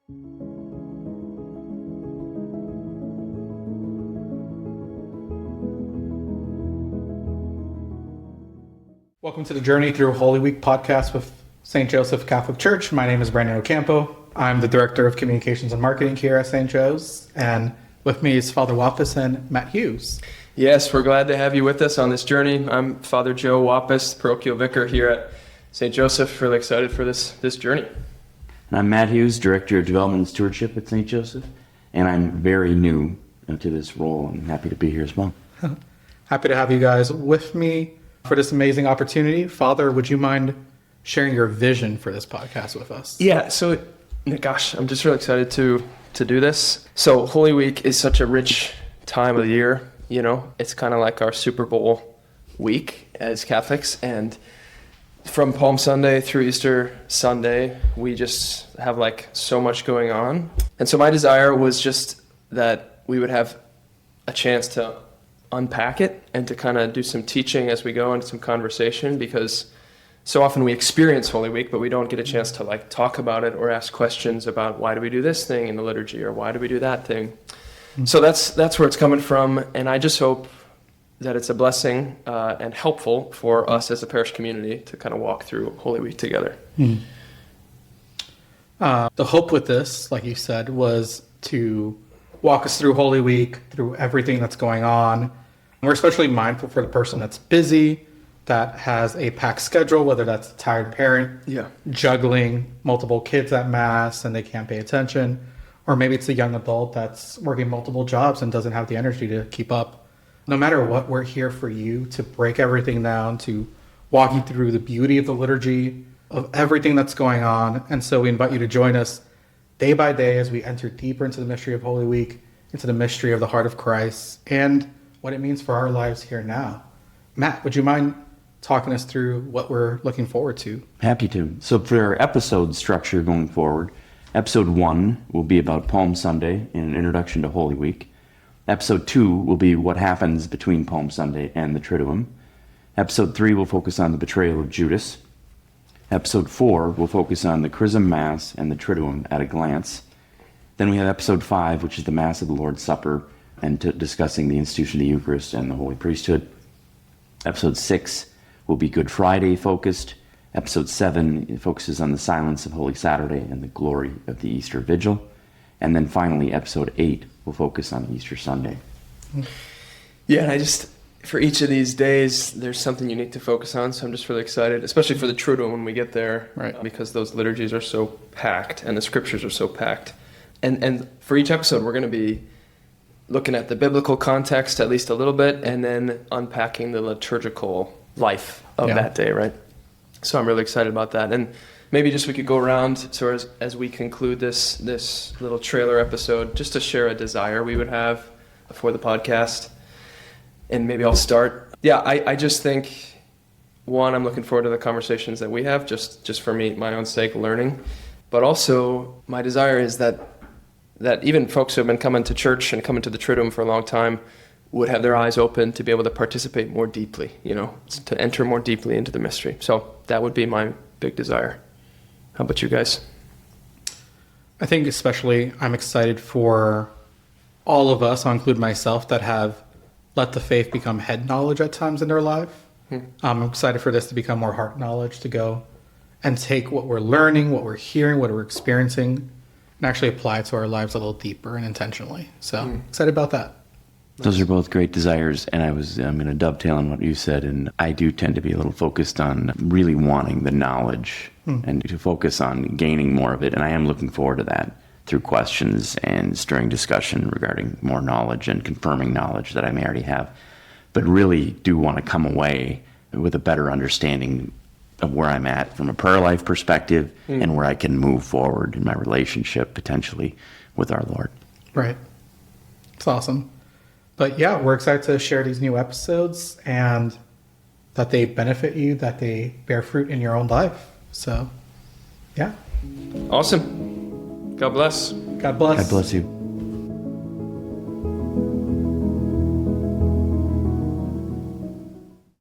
Welcome to the Journey Through Holy Week podcast with St. Joseph Catholic Church. My name is Brandon Ocampo. I'm the Director of Communications and Marketing here at St. Joe's, and with me is Father Wappes and Matt Hughes. Yes, we're glad to have you with us on this journey. I'm Father Joe Wappes, Parochial Vicar here at St. Joseph. Really excited for this journey. And I'm Matt Hughes, Director of Development Stewardship at St. Joseph, and I'm very new to this role. I'm happy to be here as well. Happy to have you guys with me for this amazing opportunity. Father, would you mind sharing your vision for this podcast with us? Yeah, so gosh, I'm just really excited to do this. So Holy Week is such a rich time of the year, you know. It's kind of like our Super Bowl week as Catholics, and from Palm Sunday through Easter Sunday, we just have like so much going on. And so my desire was just that we would have a chance to unpack it and to kind of do some teaching as we go and some conversation, because so often we experience Holy Week, but we don't get a chance to like talk about it or ask questions about why do we do this thing in the liturgy or why do we do that thing. Mm-hmm. So that's where it's coming from, and I just hope that it's a blessing and helpful for us as a parish community to kind of walk through Holy Week together. Mm-hmm. The hope with this, like you said, was to walk us through Holy Week, through everything that's going on. We're especially mindful for the person that's busy, that has a packed schedule, whether that's a tired parent, juggling multiple kids at Mass and they can't pay attention, or maybe it's a young adult that's working multiple jobs and doesn't have the energy to keep up. No matter what, we're here for you to break everything down, to walk you through the beauty of the liturgy, of everything that's going on. And so we invite you to join us day by day as we enter deeper into the mystery of Holy Week, into the mystery of the heart of Christ, and what it means for our lives here now. Matt, would you mind talking us through what we're looking forward to? Happy to. So for our episode structure going forward, episode 1 will be about Palm Sunday and an introduction to Holy Week. Episode 2 will be what happens between Palm Sunday and the Triduum. Episode 3 will focus on the betrayal of Judas. Episode 4 will focus on the Chrism Mass and the Triduum at a glance. Then we have episode 5, which is the Mass of the Lord's Supper, and discussing the institution of the Eucharist and the Holy Priesthood. Episode 6 will be Good Friday focused. Episode 7 focuses on the silence of Holy Saturday and the glory of the Easter Vigil. And then finally, episode 8 will focus on Easter Sunday. Yeah, and for each of these days, there's something unique to focus on, so I'm just really excited, especially for the Triduum when we get there, right? Because those liturgies are so packed and the scriptures are so packed. And for each episode, we're going to be looking at the biblical context at least a little bit, and then unpacking the liturgical life of that day, right? So I'm really excited about that. And maybe just we could go around, so as we conclude this little trailer episode, just to share a desire we would have for the podcast. And maybe I'll start. Yeah, I just think, one, I'm looking forward to the conversations that we have, just for me, my own sake, learning. But also, my desire is that even folks who have been coming to church and coming to the Triduum for a long time would have their eyes open to be able to participate more deeply, you know, to enter more deeply into the mystery. So that would be my big desire. How about you guys? I think especially I'm excited for all of us, I'll include myself, that have let the faith become head knowledge at times in their life. I'm excited for this to become more heart knowledge, to go and take what we're learning, what we're hearing, what we're experiencing, and actually apply it to our lives a little deeper and intentionally. So excited about that. Those are both great desires, and I'm going to dovetail on what you said, and I do tend to be a little focused on really wanting the knowledge and to focus on gaining more of it, and I am looking forward to that through questions and stirring discussion regarding more knowledge and confirming knowledge that I may already have, but really do want to come away with a better understanding of where I'm at from a prayer life perspective and where I can move forward in my relationship potentially with our Lord. Right. It's awesome. But yeah, we're excited to share these new episodes and that they benefit you, that they bear fruit in your own life. So, yeah. Awesome. God bless. God bless. God bless you.